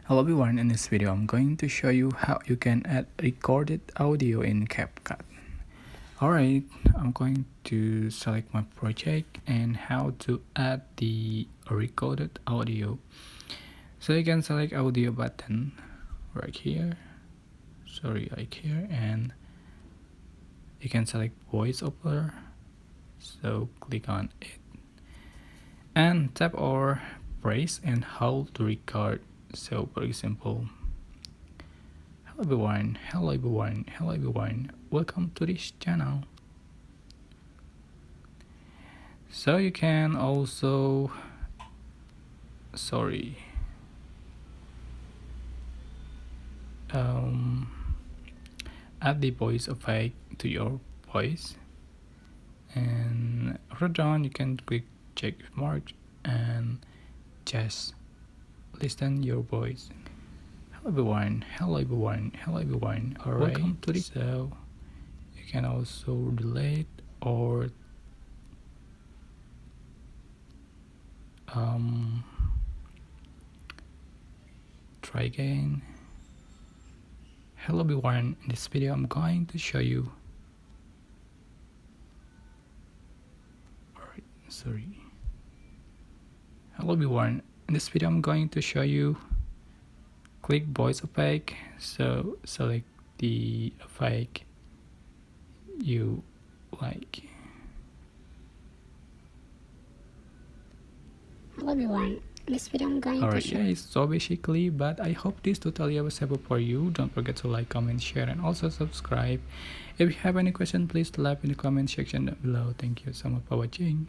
Hello everyone, in this video I'm going to show you how you can add recorded audio in CapCut. Alright, I'm going to select my project and how to add the recorded audio. So you can select audio button right here, and you can select voiceover, so click on it and tap or press and hold to record. So for example, hello everyone, welcome to this channel. So you can also add the voice effect to your voice, and further down you can click check mark and just listen your voice. Hello everyone. Alright, welcome to this. So you can also delete or try again. Hello everyone, in this video I'm going to show you hello everyone, in this video I'm going to show you click voice effect. So select the effect you like. Hello everyone, in this video I'm going to show Alright, so basically, but I hope this tutorial was helpful for you. Don't forget to like, comment, share, and also subscribe. If you have any question, please leave in the comment section down below. Thank you so much for watching.